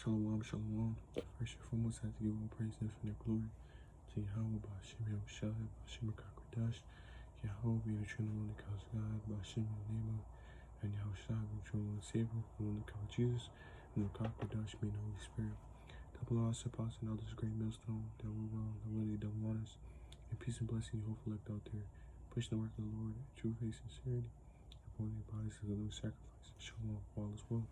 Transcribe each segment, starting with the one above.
Shalom, shalom. First and foremost, I have to give all praise and infinite glory to Yahweh, Ba'ashem Yahushua, Ba'ashem Kakodash. Yahweh be the true and only cause God, Ba'ashem Yahweh, and Yahushua be the true and only Savior, the only cause Jesus, and the Kakodash being the Holy Spirit. Double our suppose and others great millstone, that we're well, that worthy, double honors, and peace and blessing, you hopeful elect out there. Pushing the work of the Lord, true faith, sincerity, upon your bodies as a living sacrifice, and show off all is well.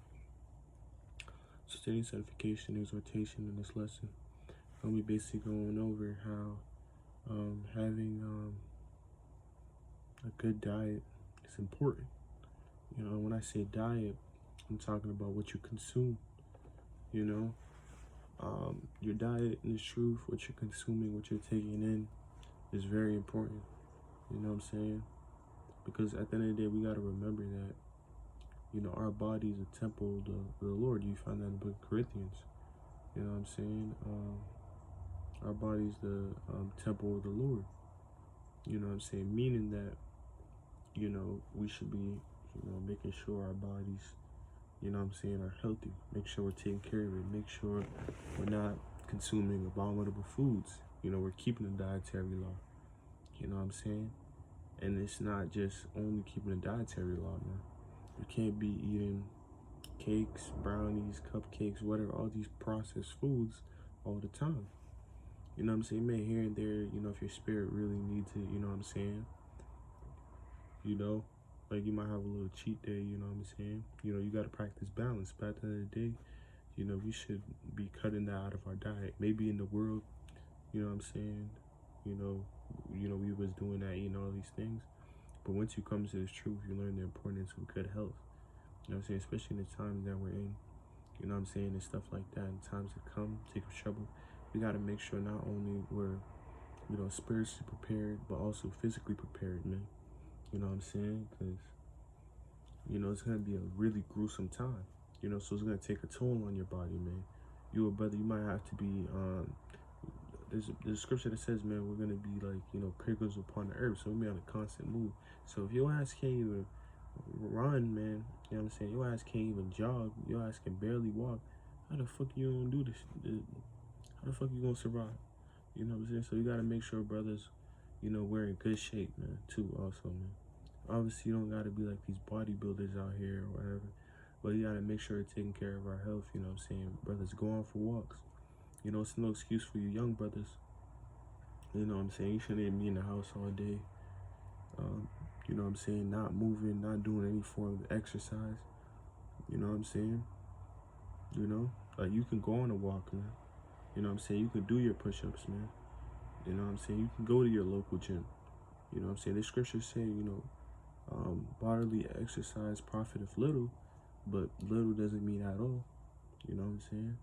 So today's edification, exhortation in this lesson, I'll be basically going over how having a good diet is important. You know, when I say diet, I'm talking about what you consume. You know, your diet in the truth, what you're consuming, what you're taking in, is very important. You know what I'm saying? Because at the end of the day, we got to remember that, you know, our body is a temple of the Lord. You find that in the book of Corinthians. You know what I'm saying? Our body is the temple of the Lord. You know what I'm saying? Meaning that, you know, we should be, you know, making sure our bodies, you know what I'm saying, are healthy. Make sure we're taking care of it. Make sure we're not consuming abominable foods. You know, we're keeping the dietary law. You know what I'm saying? And it's not just only keeping the dietary law, man. You can't be eating cakes, brownies, cupcakes, whatever, all these processed foods all the time. You know what I'm saying? Man, here and there, you know, if your spirit really needs it, you know what I'm saying? You know, like you might have a little cheat day, you know what I'm saying? You know, you got to practice balance. But at the end of the day, you know, we should be cutting that out of our diet. Maybe in the world, you know what I'm saying? You know, we was doing that, eating all these things. But once you come to this truth, you learn the importance of good health. You know what I'm saying? Especially in the times that we're in. You know what I'm saying? And stuff like that. And times that come, take of trouble. We got to make sure not only we're, you know, spiritually prepared, but also physically prepared, man. You know what I'm saying? Because, you know, it's going to be a really gruesome time. You know, so it's going to take a toll on your body, man. You a brother, you might have to be, there's a scripture that says, man, we're going to be like, you know, pilgrims upon the earth. So we're going to be on a constant move. So if your ass can't even run, man, you know what I'm saying? Your ass can't even jog. Your ass can barely walk. How the fuck you gonna do this? How the fuck you gonna survive? You know what I'm saying? So you gotta make sure brothers, you know, we're in good shape, man, too, also, man. Obviously, you don't gotta be like these bodybuilders out here or whatever, but you gotta make sure you're taking care of our health, you know what I'm saying? Brothers, go on for walks. You know, it's no excuse for you young brothers. You know what I'm saying? You shouldn't be in the house all day. You know what I'm saying? Not moving, not doing any form of exercise. You know what I'm saying? You know, like you can go on a walk, man. You know what I'm saying? You can do your push-ups, man. You know what I'm saying? You can go to your local gym. You know what I'm saying? The scriptures say, you know, bodily exercise profiteth little, but little doesn't mean at all. You know what I'm saying?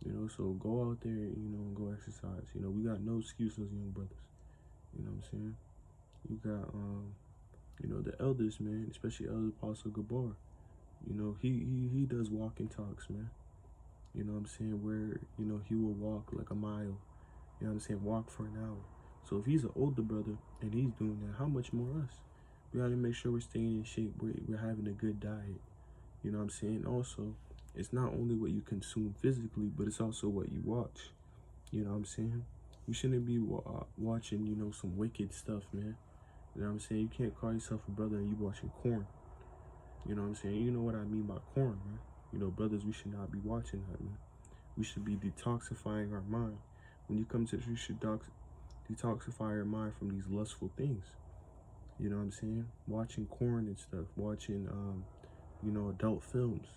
You know, so go out there, you know, and go exercise. You know, we got no excuses, young brothers. You know what I'm saying? You got, you know, the elders, man, especially Elder Apostle Gabar. You know, he does walking talks, man. You know what I'm saying? Where, you know, he will walk like a mile. You know what I'm saying? Walk for an hour. So if he's an older brother and he's doing that, how much more us? We got to make sure we're staying in shape. We're having a good diet. You know what I'm saying? Also, it's not only what you consume physically, but it's also what you watch. You know what I'm saying? You shouldn't be watching, you know, some wicked stuff, man. You know what I'm saying? You can't call yourself a brother and you watching corn. You know what I'm saying? You know what I mean by corn, man. You know, brothers, we should not be watching that, man. We should be detoxifying our mind. When you come to this, you should detoxify your mind from these lustful things. You know what I'm saying? Watching corn and stuff. Watching, you know, adult films.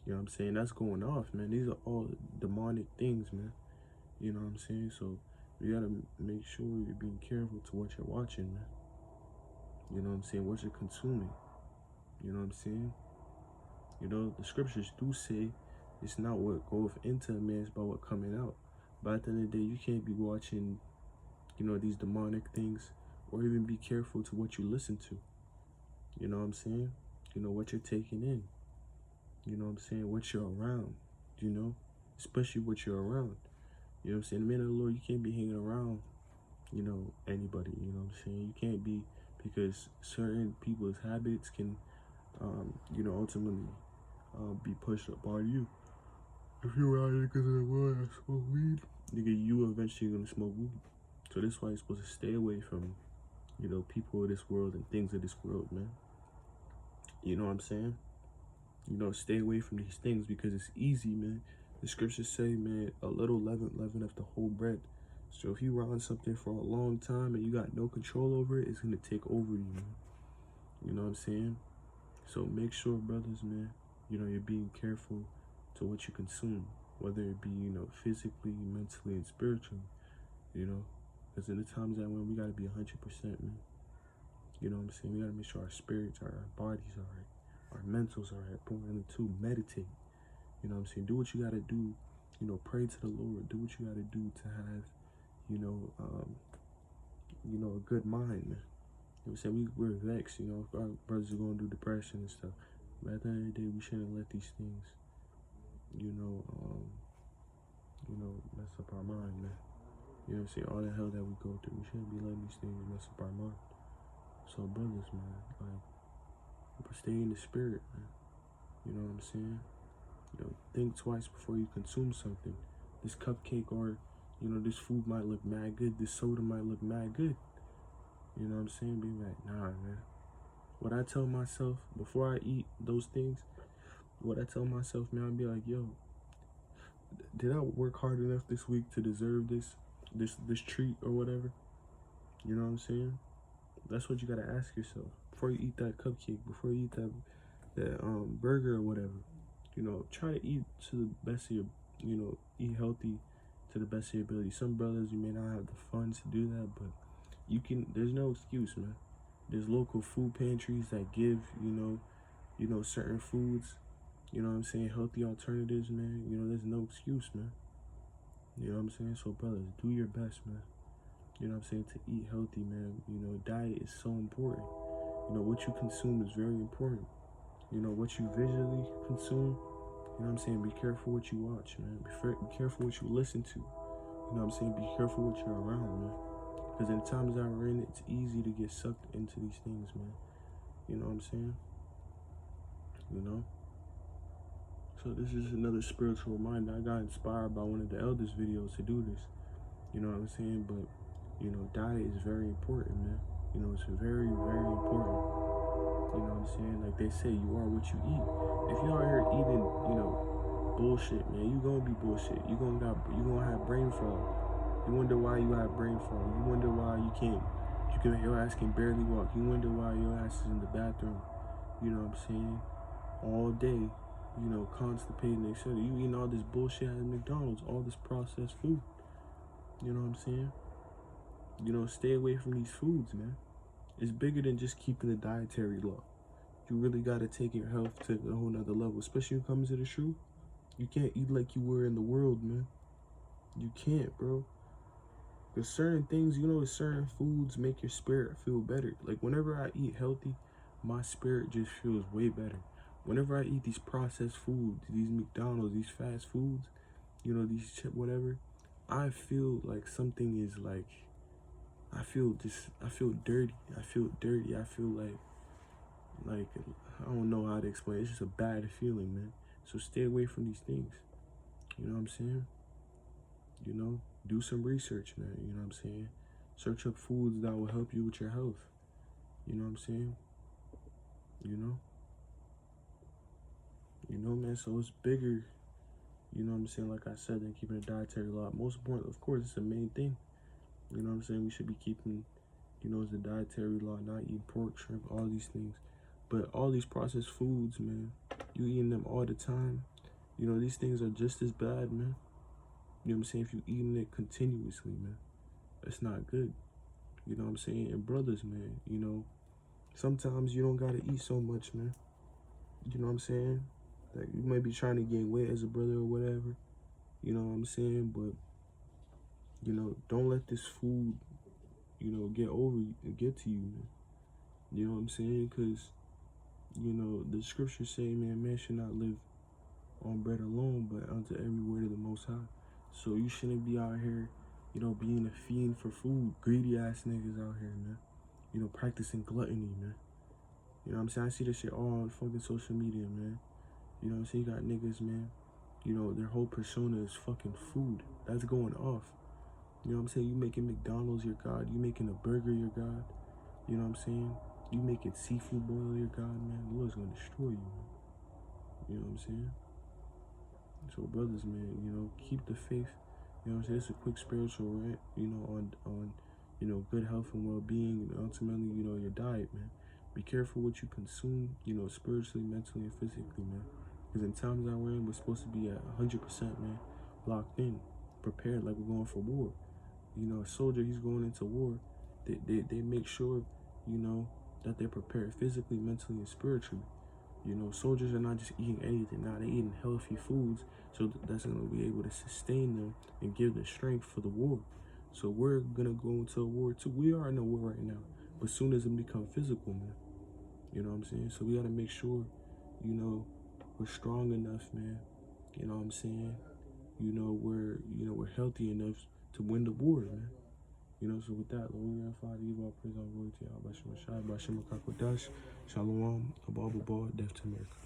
You know what I'm saying? That's going off, man. These are all demonic things, man. You know what I'm saying? So, you gotta make sure you're being careful to what you're watching, man. You know what I'm saying? What you're consuming. You know what I'm saying? You know, the scriptures do say it's not what goeth into a man, it's about what coming out. But at the end of the day, you can't be watching, you know, these demonic things, or even be careful to what you listen to. You know what I'm saying? You know, what you're taking in. You know what I'm saying? What you're around, you know? Especially what you're around. You know what I'm saying? The man of the Lord, you can't be hanging around, you know, anybody. You know what I'm saying? You can't be, because certain people's habits can, you know, ultimately be pushed upon you. If you're around niggas in the world that smoke weed, nigga, you eventually gonna smoke weed. So that's why you're supposed to stay away from, you know, people of this world and things of this world, man. You know what I'm saying? You know, stay away from these things because it's easy, man. The scriptures say, man, a little leaven leaveneth the whole bread. So if you run something for a long time and you got no control over it, it's gonna take over you, man. You know what I'm saying? So make sure, brothers, man, you know, you're being careful to what you consume, whether it be, you know, physically, mentally, and spiritually, you know, because in the times that when we got to be 100%, man. You know what I'm saying? We got to make sure our spirits are, our bodies are right, our mentals are right. Point number two, meditate. You know what I'm saying? Do what you got to do, you know, pray to the Lord. Do what you got to do to have, you know, a good mind, man. You know what I'm saying? We're vexed, you know, our brothers are going through depression and stuff. But at the end of the day, we shouldn't let these things, you know, mess up our mind, man. You know what I'm saying? All the hell that we go through, we shouldn't be letting these things mess up our mind. So, brothers, man, like, stay in the spirit, man. You know what I'm saying? You know, think twice before you consume something. This cupcake or, you know, this food might look mad good. This soda might look mad good. You know what I'm saying? Be like, nah, man. What I tell myself before I eat those things, what I tell myself, man, I'll be like, yo, did I work hard enough this week to deserve this treat or whatever? You know what I'm saying? That's what you gotta ask yourself before you eat that cupcake, before you eat that burger or whatever. You know, try to eat to the best of your, you know, eat healthy to the best of your ability. Some brothers, you may not have the funds to do that, but you can. There's no excuse, man. There's local food pantries that give, you know, certain foods. You know what I'm saying? Healthy alternatives, man. You know, there's no excuse, man. You know what I'm saying? So, brothers, do your best, man. You know what I'm saying? To eat healthy, man. You know, diet is so important. You know, what you consume is very important. You know, what you visually consume, you know what I'm saying? Be careful what you watch, man. Be careful what you listen to. You know what I'm saying? Be careful what you're around, man. Because in the times that we're in, it's easy to get sucked into these things, man. You know what I'm saying? You know? So this is another spiritual reminder. I got inspired by one of the elders' videos to do this. You know what I'm saying? But, you know, diet is very important, man. You know, it's very, very important. You know what I'm saying? Like they say, you are what you eat. If you out here eating, you know, bullshit, man, you gonna be bullshit. You gonna have brain fog. You wonder why you have brain fog. You wonder why your ass can barely walk. You wonder why your ass is in the bathroom. You know what I'm saying? All day, you know, constipated, etc. You eating all this bullshit at McDonald's, all this processed food. You know what I'm saying? You know, stay away from these foods, man. It's bigger than just keeping the dietary law. You really gotta take your health to a whole nother level, especially when it comes to the truth. You can't eat like you were in the world, man. You can't, bro. There's certain things, you know, certain foods make your spirit feel better. Like whenever I eat healthy, my spirit just feels way better. Whenever I eat these processed foods, these McDonald's, these fast foods, you know, these chip whatever, I feel like something is like, I feel dirty. I feel dirty. I feel like, I don't know how to explain it. It's just a bad feeling, man. So stay away from these things. You know what I'm saying? You know, do some research, man. You know what I'm saying? Search up foods that will help you with your health. You know what I'm saying? You know? You know, man, so it's bigger, you know what I'm saying, like I said, than keeping a dietary law. Most important, of course, it's the main thing. You know what I'm saying? We should be keeping, you know, the dietary law, not eating pork, shrimp, all these things. But all these processed foods, man, you eating them all the time, you know, these things are just as bad, man. You know what I'm saying? If you eating it continuously, man, it's not good. You know what I'm saying? And brothers, man, you know, sometimes you don't gotta eat so much, man. You know what I'm saying? Like, you might be trying to gain weight as a brother or whatever. You know what I'm saying? But, you know, don't let this food, you know, get to you, man. You know what I'm saying? Because, you know, the scriptures say, man should not live on bread alone, but unto every word of the Most High. So you shouldn't be out here, you know, being a fiend for food. Greedy ass niggas out here, man. You know, practicing gluttony, man. You know what I'm saying? I see this shit all on fucking social media, man. You know what I'm saying? You got niggas, man, You know, their whole persona is fucking food. That's going off. You know what I'm saying? You making McDonald's your God. You making a burger your God. You know what I'm saying? You making seafood boil your God, man. The Lord's gonna destroy you, man. You know what I'm saying? So, brothers, man, you know, keep the faith. You know what I'm saying? It's a quick spiritual rant, you know, on you know, good health and well-being, and ultimately, you know, your diet, man. Be careful what you consume, you know, spiritually, mentally, and physically, man. Because in times that we're in, we're supposed to be at 100%, man, locked in, prepared like we're going for war. You know, a soldier, he's going into war. They make sure, you know, that they're prepared physically, mentally, and spiritually. You know, soldiers are not just eating anything. Now they're eating healthy foods, so that's going to be able to sustain them and give them strength for the war. So we're going to go into a war too. We are in a war right now, but soon as it become physical, man. You know what I'm saying? So we got to make sure, you know, we're strong enough, man. You know what I'm saying? We're healthy enough to win the war, man. You know, so with that, Lord, we Father, give all praise, all glory to you. Bashim Shai, Bashim Kakodash, Shalom, Abba, Death to America.